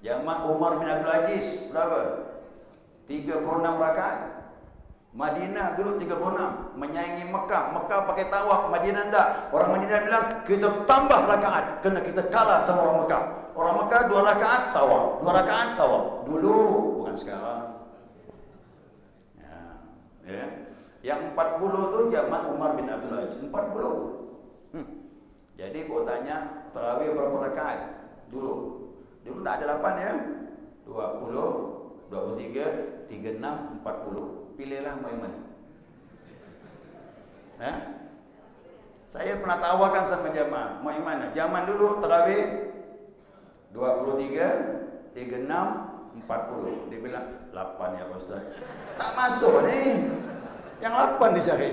Zaman Umar bin Abdul Aziz berapa? 36 rakaat. Madinah dulu 36, menyaingi Mekah. Mekah pakai tawaf, Madinah enggak. Orang Madinah bilang kita tambah rakaat kerana kita kalah sama orang Mekah. Orang Mekah 2 rakaat tawaf, 2 rakaat tawaf. Dulu, bukan sekarang. Ya. Yang 40 tu zaman Umar bin Abdul Aziz, 40. Jadi kau tanya tarawih berapa rakaat? Dulu tak ada 8 ya. 20, 23, 36, 40. Pilihlah mau yang mana. Saya pernah tawarkan sama jamaah, mau yang mana? Zaman dulu tarawih 23, 36, 40. Dia bilang 8 ya Ustaz. Tak masuk ni. Yang 8 dicari.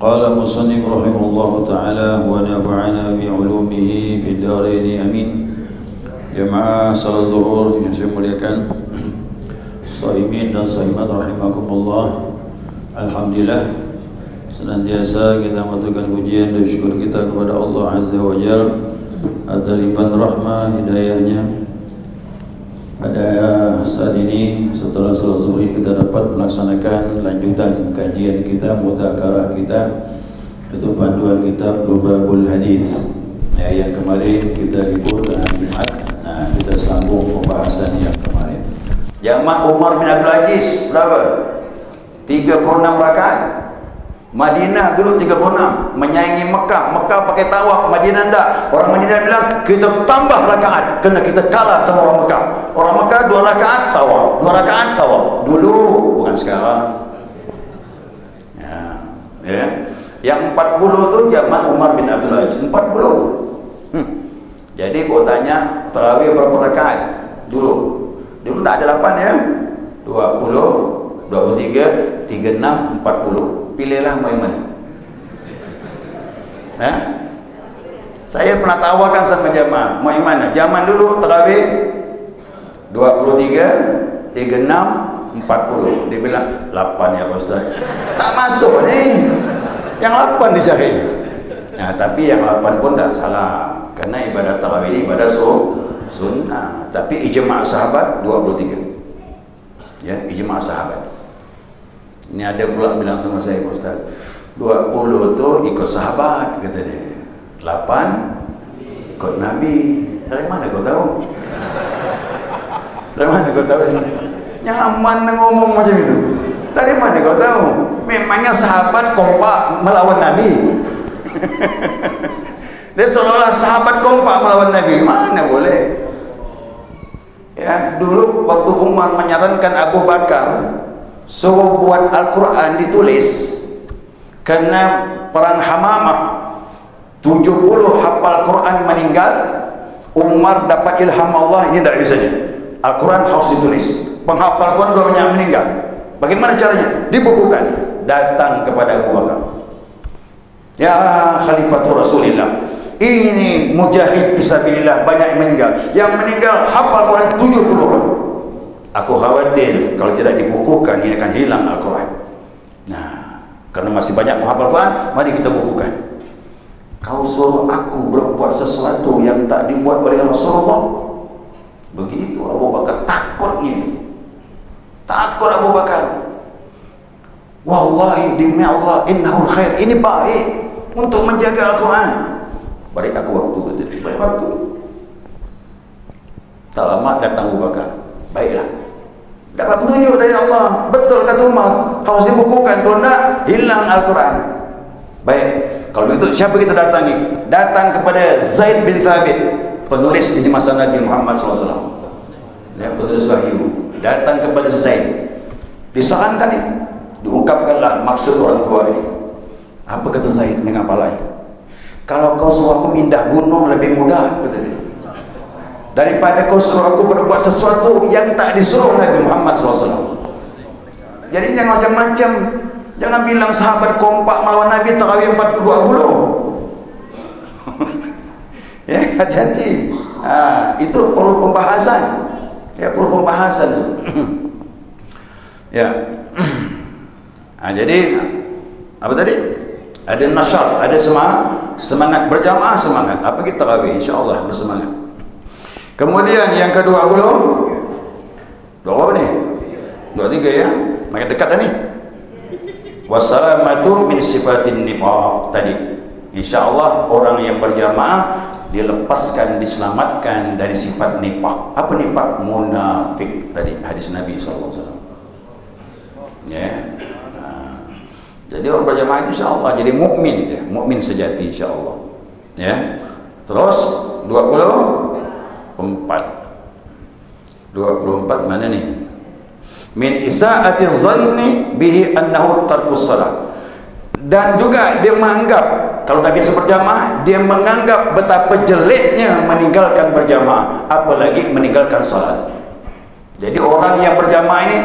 Qala musannif rahimahullahu ta'ala wa nafa'ana bi'ulumihi fid dharain amin. Jamaah salat zuhur yang saya muliakan, shaimin dan shaimat rahimakumullah. Alhamdulillah, senantiasa kita mengaturkan pujian dan syukur kita kepada Allah Azza wa Jalla atas limpahan rahmah hidayahnya. Pada saat ini setelah salat zuhur kita dapat melaksanakan lanjutan kajian kita, mudzakarah kita, itu panduan kitab Lubabul Hadis. Yang kemarin kita libur dan Jumat. Nah, kita sambung pembahasan yang kemarin. Zaman Umar bin Abdul Aziz berapa? 36 rakaat. Madinah dulu 36, menyaingi Mekah. Mekah pakai tawaf, Madinah enggak. Orang Madinah bilang kita tambah rakaat kerana kita kalah sama orang Mekah. Orang Mekah 2 rakaat tawaf, 2 rakaat tawaf. Dulu, bukan sekarang. Ya. Yang 40 tu zaman Umar bin Abdul Aziz, 40. Jadi kau tanya tarawih berapa rakaat? Dulu tak ada 8 ya. 20, 23, 36, 40. Pilihlah mau yang mana. Saya pernah tawarkan sama jamaah, mau yang mana? Zaman dulu tarawih 23, 36, 40. Dia bilang 8 ya Ustaz. Tak masuk ni. Yang 8 dicari. Nah, tapi yang 8 pun tak salah. Kerana ibadat tarawih ini ibadat sunnah. Tapi ijma' sahabat 23. Ya, ijma' sahabat. Ini ada pula bilang sama saya, Ustaz, 20 tu ikut sahabat, kata dia. 8 ikut Nabi. Dari mana kau tahu? Dari mana kau tahu? Nyaman ngomong macam itu. Dari mana kau tahu? Memangnya sahabat kompak melawan Nabi. Dia seolah-olah sahabat kompak melawan Nabi. Mana boleh? Ya, dulu waktu Umar menyarankan Abu Bakar suruh buat Al-Quran ditulis, kerana perang Hamamah 70 hafal Quran meninggal. Umar dapat ilham Allah, ini tidak bisanya Al-Quran harus ditulis. Penghafal Quran dua banyak meninggal. Bagaimana caranya? Dibukukan. Datang kepada Abu Bakar, ya Khalifatul Rasulillah, ini mujahid fisabilillah banyak yang meninggal. Yang meninggal hafal Quran 70 orang. Aku khawatir kalau tidak dibukukan ini akan hilang Al-Quran. Nah, karena masih banyak penghafal Quran, mari kita bukukan. Kau suruh aku berbuat sesuatu yang tak dibuat oleh Rasulullah. Begitu Abu Bakar takutnya. Takut Abu Bakar. Wallahi demi Allah, innahul khair. Ini baik untuk menjaga Al-Quran. Beri aku waktu, kata dia. Beri waktu. Tak lama datang Abu Bakar. Baiklah, dapat petunjuk dari Allah. Betul kata Umar, harus dibukukan. Kalau tidak, hilang Al-Quran. Baik, kalau begitu siapa kita datangi? Datang kepada Zaid bin Thabit, penulis di masa Nabi Muhammad SAW. Ya, penulis wahyu. Datang kepada Zaid, disarankan ni, diungkapkanlah maksud orang tua ini. Apa kata Zaid? Mengapalai? Kalau kau suruh aku mindah gunung lebih mudah, kata dia, daripada kau suruh aku berbuat sesuatu yang tak disuruh Nabi Muhammad SAW. Jadi jangan macam-macam. Jangan bilang sahabat kompak melawan Nabi tarawih 40. Ya, hati-hati. Itu perlu pembahasan. Ya, perlu pembahasan. Ya. Jadi apa tadi? Ada nasyat, ada semangat berjamaah, semangat. Apa kita tarawih? Insya-Allah bersemangat. Kemudian yang ke-20, berapa ni? 23 ya. Makin dekat dah ni. Wassalamatu min sifatin nifaq tadi. Insya-Allah orang yang berjamaah dilepaskan, diselamatkan dari sifat nifaq. Apa nifaq? Munafik tadi hadis Nabi sallallahu alaihi wasallam. Ya. Jadi orang berjamaah itu insya-Allah jadi mukmin dia, mukmin sejati insya-Allah. Ya. Terus 24 mana ni? Min isaati dhanni bihi annahu tarkus salat. Dan juga dia menganggap, kalau dah biasa berjamaah, dia menganggap betapa jeleknya meninggalkan berjamaah, apalagi meninggalkan salat. Jadi orang yang berjamaah ini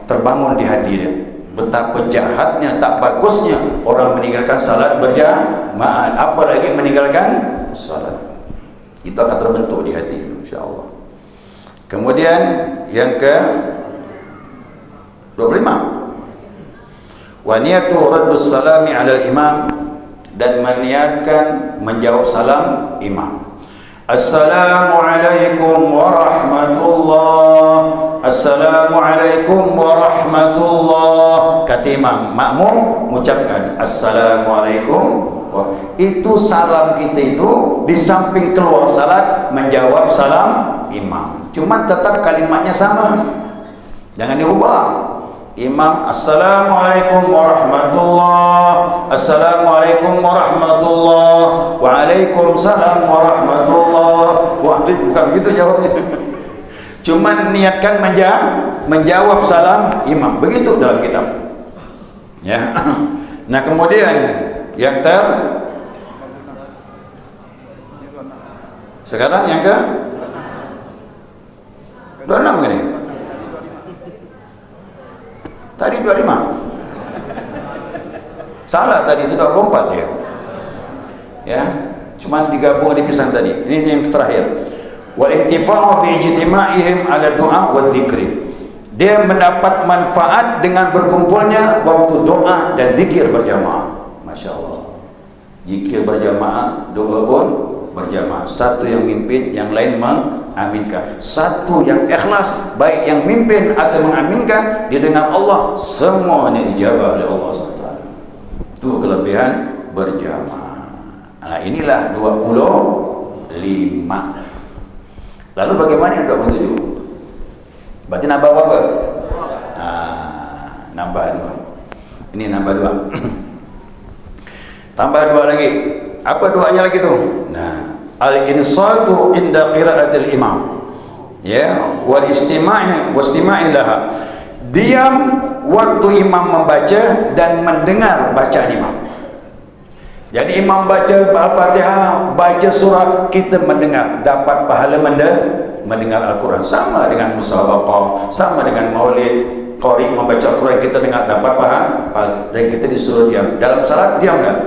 terbangun di hati dia, betapa jahatnya, tak bagusnya orang meninggalkan salat berjamaah, apalagi meninggalkan salat. Itu akan terbentuk di hati insya-Allah. Kemudian yang ke 25, wa niyatu raddus salami 'alal imam, dan meniatkan menjawab salam imam. Assalamualaikum warahmatullah. Assalamualaikum warahmatullah. Kata imam, makmum mengucapkan assalamualaikum. Itu salam kita itu di samping keluar salat menjawab salam imam. Cuma tetap kalimatnya sama. Jangan dirubah. Imam assalamualaikum warahmatullah, assalamualaikum warahmatullah, waalaikumsalam warahmatullah, bukan begitu jawabnya. Cuma niatkan menjawab salam imam, begitu dalam kitab. Ya. Nah kemudian yang sekarang yang ke 26 ini. Tadi 25. Salah tadi, itu 24 dia. Ya, cuma digabung dipisah tadi. Ini yang terakhir. Wal intifa'u bi ijtima'ihim 'ala du'a wa dzikri. Dia mendapat manfaat dengan berkumpulnya waktu doa dan zikir berjamaah. Masya-Allah. Zikir berjamaah, doa pun berjamaah. Satu yang mimpin, yang lain mengaminkan. Satu yang ikhlas, baik yang mimpin atau mengaminkan, didengar Allah, semuanya ijabah oleh Allah SWT. Itu kelebihan berjamaah. Nah inilah 25. Lalu bagaimana yang 27? Berarti nambah apa? Nambah 2. Ini nambah 2. Tambah 2 lagi. Apa doanya lagi tu? Nah, al-insatu inda qiraatil imam. Ya, wal istima'i laha. Diam waktu imam membaca dan mendengar bacaan imam. Jadi imam baca Al-Fatihah, baca surah, kita mendengar, dapat pahala mendengar Al-Quran. Sama dengan musabaqah, sama dengan maulid, qari membaca Al-Quran, kita dengar, dapat pahala. Dan kita disuruh diam. Dalam salat diam enggak?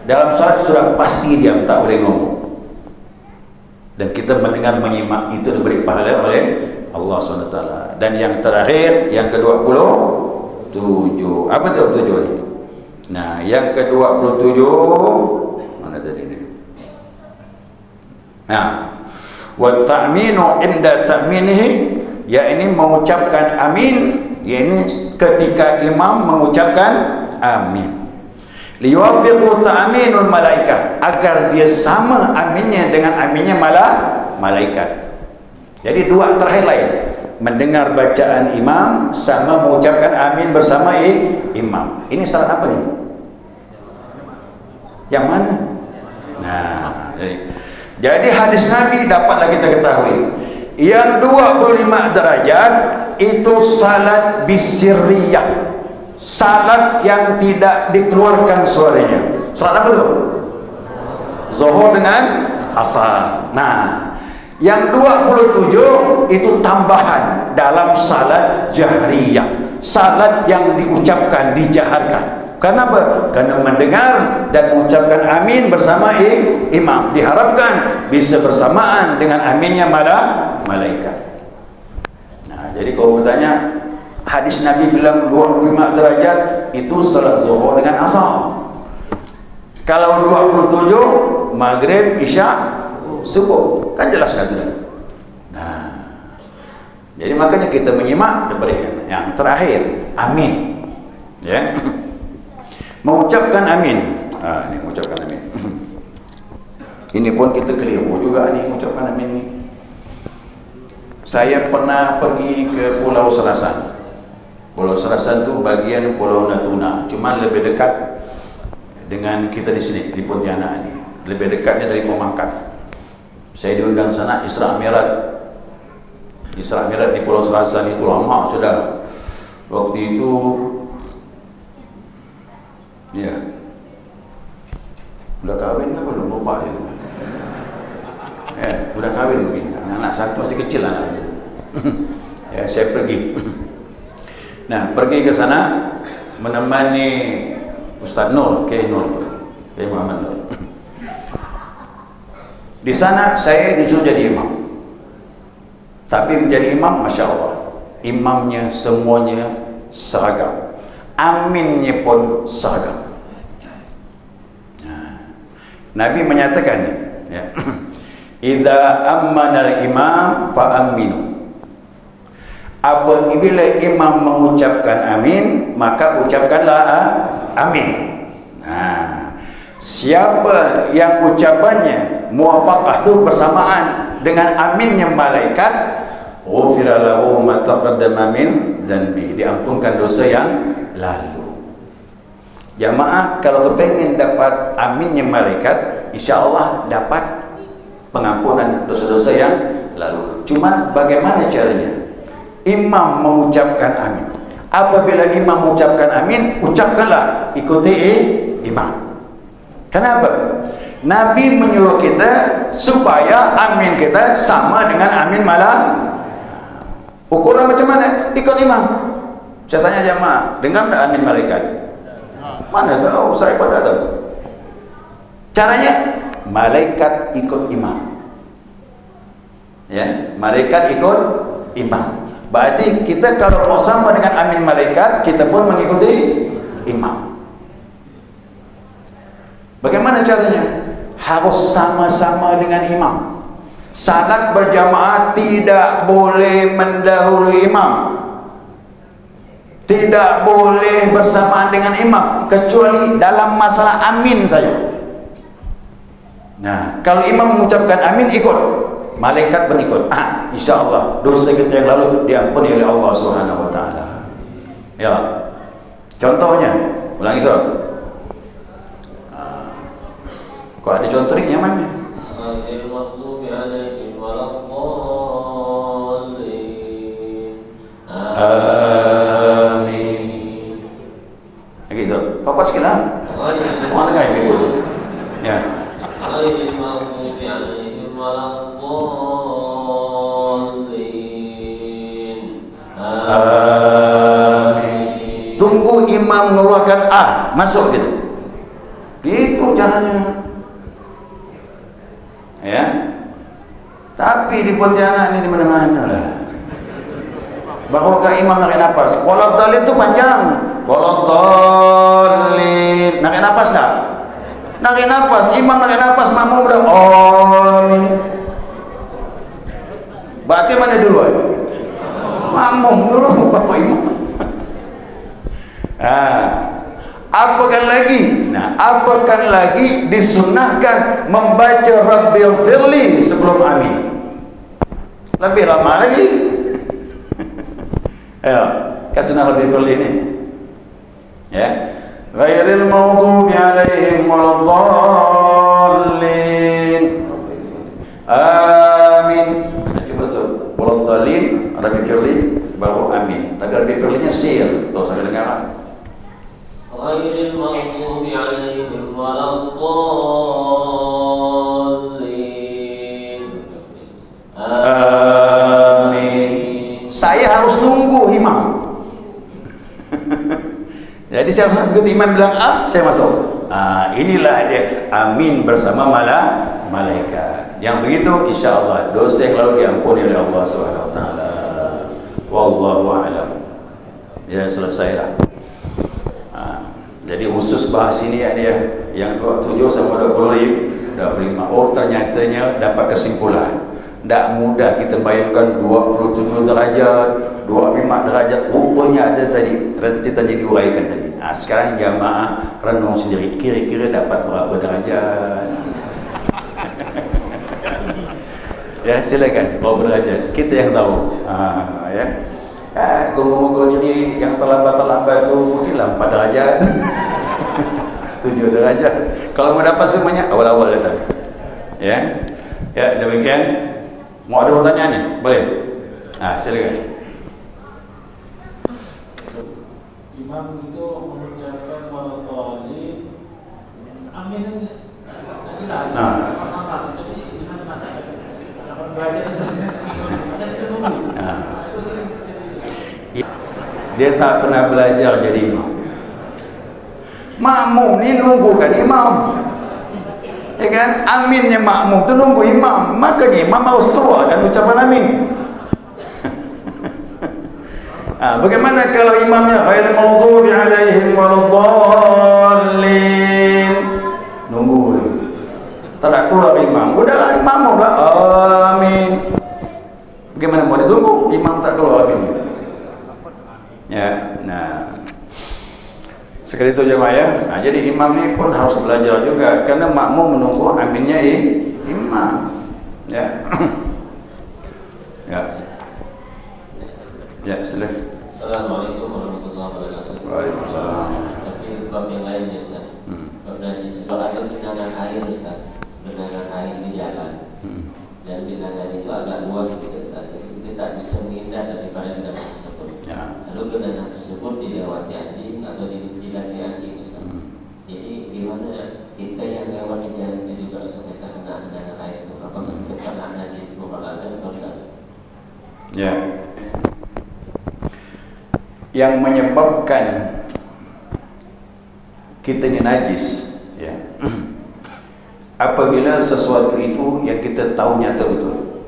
Dalam salat sudah pasti diam, tak boleh ngomong. Dan kita mendengar, menyimak, itu diberi pahala oleh Allah SWT. Dan yang terakhir, yang ke-27. Apa itu 27 ni? Nah, yang ke-27 mana tadi ni? Nah, wa ta'minu inda ta'minihi, ya ini mengucapkan amin, ya ini ketika imam mengucapkan amin. Liwafiqu ta'minul malaikah, agar dia sama aminnya dengan aminnya malaikat. Jadi dua terakhir lain, mendengar bacaan imam sama mengucapkan amin bersama imam. Ini salat apa nih? Yang mana? Nah, jadi hadis Nabi dapatlah kita ketahui. Yang 25 derajat itu salat bisirriyah. Salat yang tidak dikeluarkan suaranya. Salat apa tu? Zuhur dengan asar. Nah, yang 27 itu tambahan dalam salat jahriyah. Salat yang diucapkan, dijaharkan. Kenapa? Karena mendengar dan mengucapkan amin bersama imam. Diharapkan bisa bersamaan dengan aminnya malaikat. Jadi kalau bertanya hadis Nabi bilang 25 derajat itu salat zuhur dengan asar. Kalau 27 maghrib, isya, subuh, kan jelas kan tu. Nah, jadi makanya kita menyimak daripada yang terakhir, amin. Ya, mengucapkan amin. Ini mengucapkan amin. Ini pun kita keliru juga ni mengucapkan amin ni. Saya pernah pergi ke Pulau Serasan. Pulau Serasan tu bagian Pulau Natuna, cuma lebih dekat dengan kita di sini di Pontianak ni. Lebih dekatnya dari Pemangkat. Saya diundang sana Isra Mi'raj. Isra Mi'raj di Pulau Serasan itu lama sudah. Waktu itu ya. Udah kahwin ke belum? Lupa dia. Udah kahwin mungkin. Anak satu masih kecil anaknya. Ya, saya pergi. Nah, pergi ke sana menemani Ustaz Nur, Kiai Muhammad Nur. Di sana saya disuruh jadi imam. Tapi menjadi imam, Masya Allah, imamnya semuanya seragam, aminnya pun seragam. Nah, Nabi menyatakan, ya, idza ammanal imam fa aminu. Apabila imam mengucapkan amin, maka ucapkanlah amin. Nah, siapa yang ucapannya muwafaqah itu bersamaan dengan aminnya malaikat, ghufira lahu ma taqaddama min dzanbi, diampunkan dosa yang lalu. Jamaah kalau kepengin dapat aminnya malaikat, insyaallah dapat pengampunan dosa-dosa yang lalu. Cuman bagaimana caranya? Imam mengucapkan amin. Apabila imam mengucapkan amin, ucapkanlah, ikuti imam. Kenapa? Nabi menyuruh kita supaya amin kita sama dengan amin malam. Ukuran macam mana? Ikut imam. Saya tanya jamaah, dengar tak amin malaikat? Mana tahu, saya pun tak tahu. Caranya, malaikat ikut imam. Ya, malaikat ikut imam. Berarti kita kalau mau sama dengan amin malaikat, kita pun mengikuti imam. Bagaimana caranya? Harus sama-sama dengan imam. Salat berjamaah tidak boleh mendahului imam. Tidak boleh bersamaan dengan imam, kecuali dalam masalah amin saja. Nah, kalau imam mengucapkan amin, ikut. Malaikat pun ikut. InsyaAllah dosa kita yang lalu diampuni oleh Allah Subhanahu Wa Taala. Ya, contohnya, ulangi soal. Kok ada contoh ni yang mana? Amin. Lagi soal. Fokus sikit lah. Mana kan ibu? Ya. Amin. Tunggu imam mengeluarkan masuk gitu. Gitu caranya. Ya. Tapi di Pontianak ini di mana-mana lah. Bahwa imam narik nafas. Waladhdallin itu panjang. Waladhdallin. Narik nafas dah. Narik nafas, imam narik nafas, makmum udah amin. Berarti mana duluan? Makmum dulu, bapak imam. Apakan lagi? Nah, apakan lagi disunahkan membaca Rabbil Firli sebelum amin. Lebih lama lagi. Ayo, kasih nama Rabbil Firli ini. Ya. Ghairil maghdubi alaihim waladdallin. Amin. Coba sebut waladdallin, Rabbil Firli baru amin. Tapi Rabbil Firlinya sir, tahu sampai dengar. Ghairil maghdubi alaihim waladdallin. Amin. Saya harus nunggu imam. Jadi saya begitu imam bilang saya masuk. Inilah dia amin bersama malaikat. Yang begitu insya-Allah dosa yang lalu diampuni oleh Allah Subhanahu Wa Taala. wallahu a'lam. Ya, selesailah. Jadi khusus bahas ini dia yang 27 sama 25 ternyatanya dapat kesimpulan. Tak mudah kita bayangkan 27 derajat, 25 derajat, rupanya ada tadi rentetan yang diuraikan tadi. Sekarang jamaah renung sendiri, kira-kira dapat berapa derajat. Ya, silakan, berapa derajat, kita yang tahu. Ya. Guru-guru diri yang terlambat tu mungkinlah 4 derajat 7 derajat. Kalau mau dapat semuanya awal-awal datang. Ya. Ya, demikian. Mau ada pertanyaan ni? Boleh? Silakan. Imam itu mengucapkan waladhdallin. Amin. Jelas. Pasangan. Jadi gimana? Dapat belajar saja. Ada kita nunggu. Dia tak pernah belajar jadi imam. Makmum ni nunggu kan imam, ya kan? Aminnya makmum tu nunggu imam, makanya imam harus keluarkan ucapan amin. Bagaimana kalau imamnya ghairil maghdubi alaihim waladdallin, nunggu tak keluar imam, udahlah imam lah amin. Bagaimana mau ditunggu imam tak keluar amin? Ya, nah sekali itu jemaah ya. Jadi imam ni pun harus belajar juga, karena makmum menunggu aminnya imam. Ya. Ya. Ya, silakan. Assalamualaikum warahmatullahi wabarakatuh. Waalaikumsalam. Tapi bab yang lain ya Ustaz. Bab najis. Kalau ada genangan air Ustaz, genangan air di jalan, dan genangan itu agak luas gitu Ustaz, jadi kita tak bisa menghindar daripada genangan tersebut. Ya. Lalu genangan tersebut dilewati anjing atau dijilati anjing Ustaz. Jadi gimana kita yang lewat di jalan itu juga supaya terkena genangan air itu? Apakah kita kena najis mukhalafah atau tidak? Ya. Yang menyebabkan kita ni najis, ya, apabila sesuatu itu yang kita tahu nyata betul.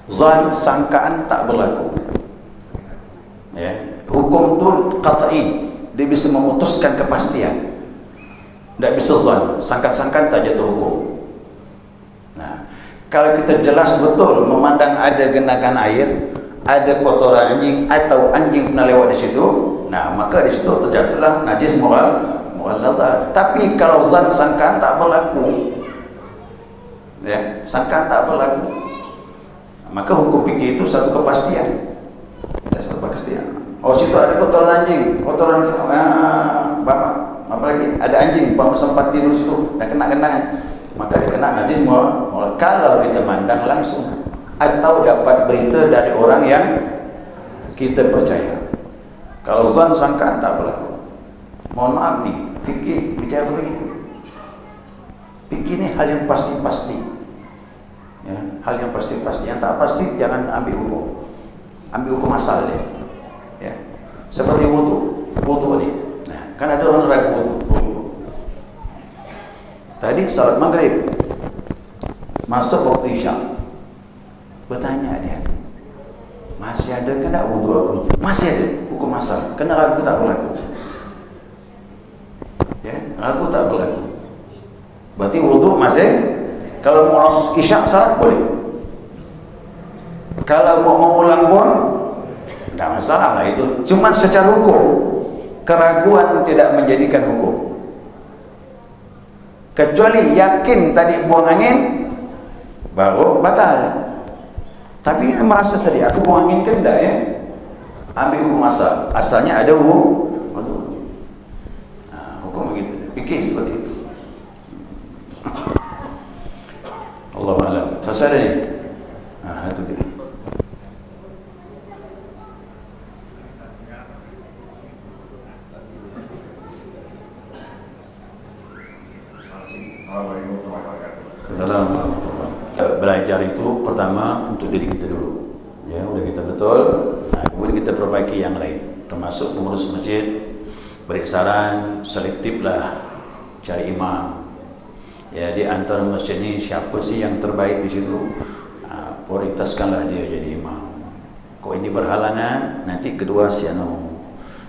Zan, sangkaan tak berlaku. Ya, hukum tu qat'i, dia bisa memutuskan kepastian. Tak bisa zan, sangka-sangkaan tak jatuh hukum. Nah, kalau kita jelas betul memandang ada genangan air, ada kotoran anjing atau anjing pernah lewat di situ, nah maka di situ terjatuhlah najis mughalladhah. Tapi kalau zan, sangkaan tak berlaku, ya, sangkaan tak berlaku, maka hukum fikih itu satu kepastian. Satu kepastian. Oh, situ ada kotoran anjing, kotoran apa lagi? Ada anjing, sempat tidur situ, dah kena genangan, maka dia kena najis mughalladhah. Kalau kita mandang langsung atau dapat berita dari orang yang kita percaya. Kalau zan, sangkaan tak berlaku. Mohon maaf nih, fikih bicara begitu. Fikih ni hal yang pasti-pasti, ya, hal yang pasti-pasti. Yang tak pasti jangan ambil hukum asal dia, ya. Seperti wudu ni. Nah, kan ada orang ragu wudu. Tadi salat maghrib masuk waktu isya, bertanya dia, masih ada ke tak wudu aku? Masih ada, hukum asal. Kena ragu tak berlaku. Ya, ragu tak berlaku. Berarti wudu masih. Kalau mau isyak salat boleh. Kalau mau mengulang pun tidak masalah lah itu. Cuma secara hukum, keraguan tidak menjadikan hukum. Kecuali yakin tadi buang angin, baru batal. Tapi merasa tadi aku buang angin kan enggak, ya, ambil hukum asal. Asalnya ada hukum. Hukum begitu. Fikih seperti itu. Allahu a'lam. Selesai dah ni. Itu dia. Assalamualaikum. Belajar itu pertama untuk diri kita dulu, ya, udah kita betul, kemudian kita perbaiki yang lain, termasuk pengurus masjid, beri saran, selektiflah cari imam, ya, di antara masjid ini siapa sih yang terbaik di situ, prioritaskanlah dia jadi imam. Kok ini berhalangan, nanti kedua si anu.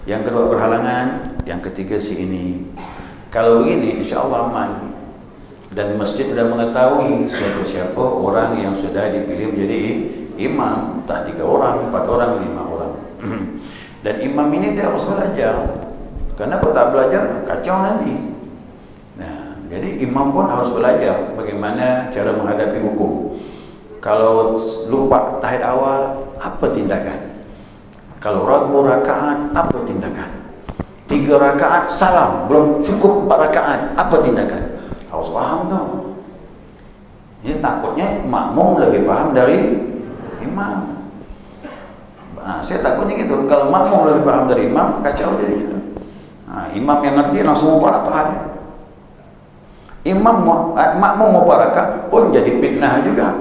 Yang kedua berhalangan, yang ketiga si ini. Kalau begini, insya Allah aman. Dan masjid sudah mengetahui siapa-siapa orang yang sudah dipilih menjadi imam. Tak 3 orang, 4 orang, 5 orang. Dan imam ini dia harus belajar. Karena kalau tak belajar, kacau nanti. Nah, jadi imam pun harus belajar bagaimana cara menghadapi hukum. Kalau lupa tahiyat awal, apa tindakan? Kalau ragu rakaat, apa tindakan? 3 rakaat salam, belum cukup 4 rakaat, apa tindakan? Harus paham tuh. Ini takutnya makmum lebih paham dari imam. Nah, saya takutnya gitu. Kalau makmum lebih paham dari imam, kacau jadinya. Nah, imam yang ngerti langsung mau rakaat. Imam makmum mau rakaat pun jadi fitnah juga.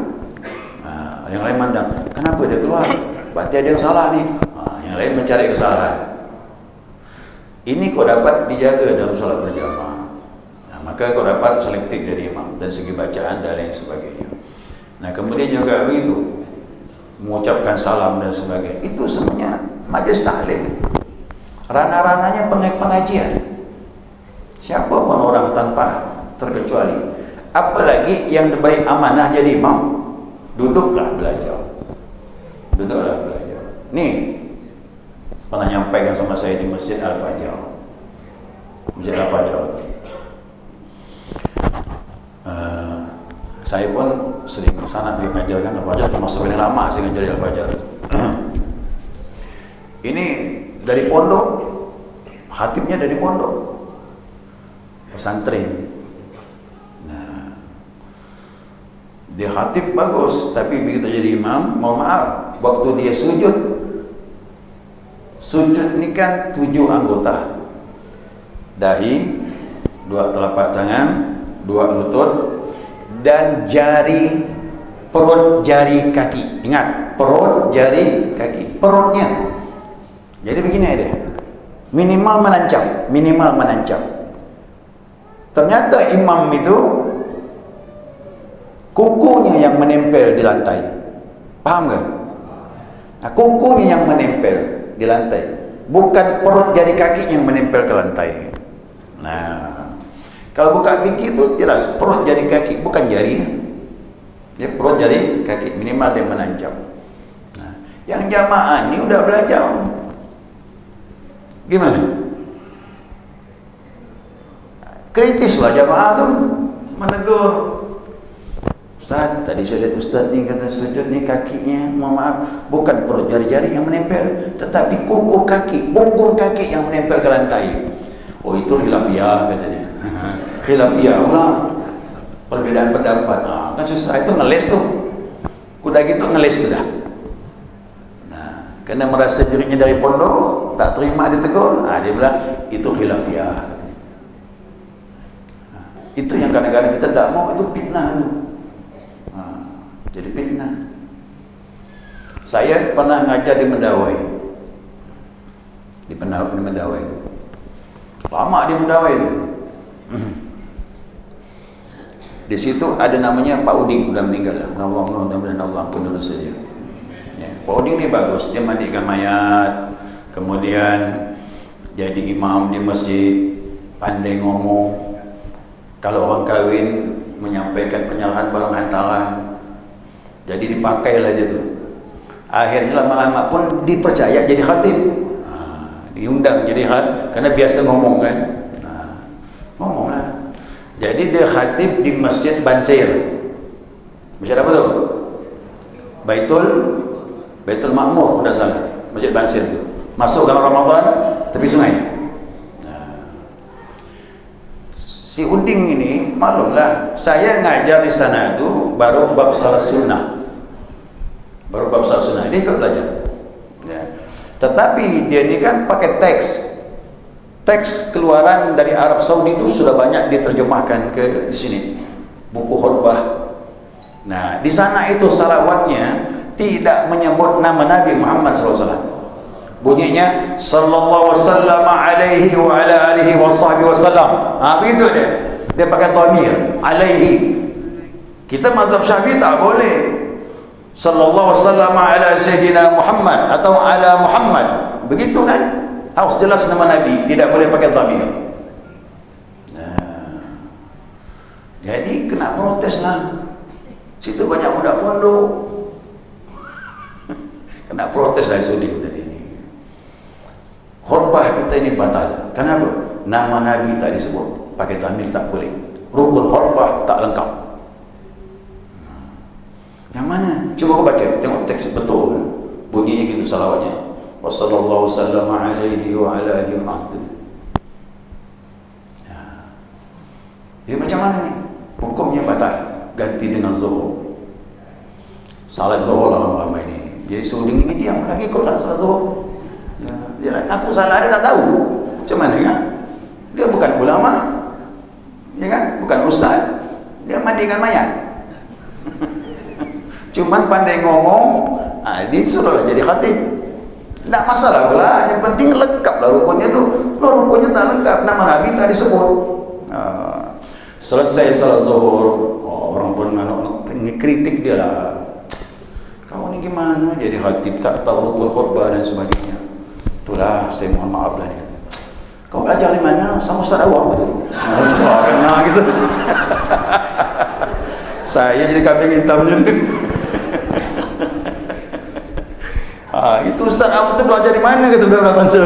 Nah, yang lain mandang, kenapa dia keluar? Berarti ada yang salah nih. Nah, yang lain mencari kesalahan. Ini kau dapat dijaga dalam sholat berjamaah. Maka kau dapat selektif dari imam dan segi bacaan dan lain sebagainya. Nah, kemudian juga begitu, mengucapkan salam dan sebagainya. Itu semuanya majelis taklim. Ranah-ranahnya pengajian. Siapa pun orang tanpa terkecuali. Apalagi yang diberi amanah jadi imam, duduklah belajar. Duduklah belajar. Nih, pernah nyampaikan sama saya di Masjid Al-Fajar. Masjid Al-Fajar. Saya pun sering ke sana mengajarkan Al-Fajar, termasuk paling lama saya ngajari Al-Fajar. Ini dari pondok, khatibnya dari pondok, pesantren. Nah, dia khatib bagus, tapi begitu jadi imam, mohon maaf, waktu dia sujud ini kan 7 anggota, dahi, 2 telapak tangan, 2 lutut, dan jari perut jari kaki. Ingat, perut jari kaki, perutnya. Jadi begini dia, minimal menancap. Ternyata imam itu kukunya yang menempel di lantai. Paham gak? Nah, kukunya yang menempel di lantai, bukan perut jari kaki yang menempel ke lantai. Nah, kalau buka fikih itu jelas perut jari kaki, bukan jari. Dia perut jari kaki, minimal dia menancap. Nah, yang jamaah ini udah belajar. Gimana? Kritislah jamaah tuh, menegur. Ustaz, tadi saya lihat Ustaz ni kata sujud ni kakinya, mohon maaf, bukan perut jari-jari yang menempel, tetapi kuku kaki, punggung kaki yang menempel ke lantai. Oh, itu khilafiyah katanya. Khilafiyah pula, perbedaan pendapat. Nah, kan susah, itu ngeles tuh. Kuda gitu ngeles tuh dah. Nah, karena merasa dirinya dari pondok, tak terima ditegur. Nah, dia bilang itu khilafiyah katanya. Nah, itu yang kadang-kadang kita tidak mau, itu fitnah. Nah, jadi fitnah. Saya pernah ngajar di Mendawai. Di Mendawai itu. Lama di Mendawai itu. Di situ ada namanya Pak Uding, sudah meninggal lah. Mudah-mudahan Allah ampuni dosa dia. Ya, Pak Uding ni bagus, dia mandikan mayat, kemudian jadi imam di masjid, pandai ngomong. Kalau orang kahwin menyampaikan penyerahan barang hantaran, jadi dipakailah dia tu. Akhirnya lama-lama pun dipercaya jadi khatib. Diundang jadi karena biasa ngomong kan. Ngomonglah. Jadi dia khatib di Masjid Bansir. Masjid apa tu? Baitul Ma'mur, tidak salah. Masjid Bansir tu. Masuk dalam Ramadan tepi sungai. Si Uding ini maklumlah, saya ngajar di sana tu baru bab salat sunnah. Dia ikut belajar. Ya. Tetapi dia ni kan pakai teks keluaran dari Arab Saudi itu sudah banyak diterjemahkan ke sini, buku khutbah. Nah, di sana itu salawatnya tidak menyebut nama Nabi Muhammad SAW. Bunyinya sallallahu wasallam alaihi wa ala alihi wa sahbihi wasallam. Begitu dia. Dia pakai dhamir alaihi. Kita mazhab Syafi'i tak boleh. sallallahu alaihi wasallam ala sayyidina Muhammad atau ala Muhammad, begitu kan? Harus jelas nama Nabi, tidak boleh pakai dhamir. Nah, jadi kena protes lah. Situ banyak budak pondok kena protes lah suding tadi ini. Khutbah kita ini batal. Kenapa? Nama Nabi tak disebut, pakai dhamir tak boleh. Rukun khutbah tak lengkap. Yang mana? Cuba kau baca, tengok teks betul. Bunyinya gitu salawatnya. Wassallallahu sallam alaihi wa ala alihi wa sallam. Ya. Dia macam mana ni? Hukumnya batal, ganti dengan zuhur. Salat zuhur lah ramai ni. Jadi suding ni diam lagi kau lah salat zuhur. Ya, dia aku salah dia tak tahu. Macam mana kan? Dia bukan ulama. Ya kan? Bukan ustaz. Dia mandikan mayat. Cuman pandai ngomong, dia suruhlah jadi khatib. Tak masalah pula, yang penting lengkaplah rukunnya tu. Kalau rukunnya tak lengkap, nama Nabi tak disebut. Selesai salat zuhur, orang pun kritik dia lah. Kau ni gimana jadi khatib, tak tahu rukun khutbah dan sebagainya. Itulah, saya mohon maaf lah ni. Kau belajar di mana? Sama Ustaz Awam betul. Kena gitu. Saya jadi kambing hitamnya ni. Itu Ustaz Abu tu belajar di mana kata budak-budak bangsa.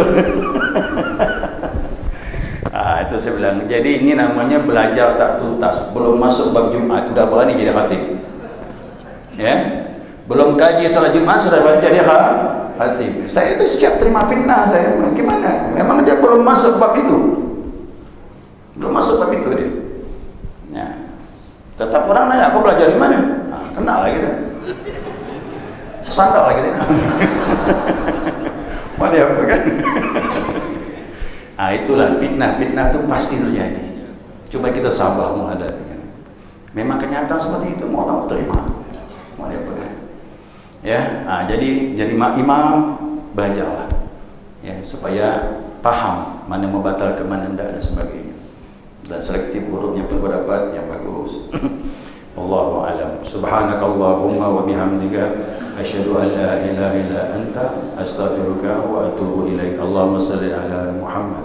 Itu saya bilang. Jadi ini namanya belajar tak tuntas. Belum masuk bab Jumaat sudah berani jadi khatib. Ya. Belum kaji salat Jumaat sudah berani jadi khatib. Saya tu siap terima fitnah saya. Gimana? Memang dia belum masuk bab itu. Belum masuk bab itu dia. Ya. Tetap orang nanya, kau belajar di mana? Kenal lah kita. Sandal lagi tidak. Mana apa kan? Itulah fitnah tu pasti terjadi. Cuma kita sabar menghadapinya. Memang kenyataan seperti itu, mau tak mau terima. Mana apa kan? Ya, jadi imam belajarlah. Ya, supaya paham mana membatalkan mana tidak dan sebagainya. Dan selektif hurufnya pun dapat yang bagus. Wallahu a'lam. Subhanakallahumma wa bihamdika asyhadu an la ilaha illa anta astaghfiruka wa atubu ilaik. Allahumma shalli ala Muhammad.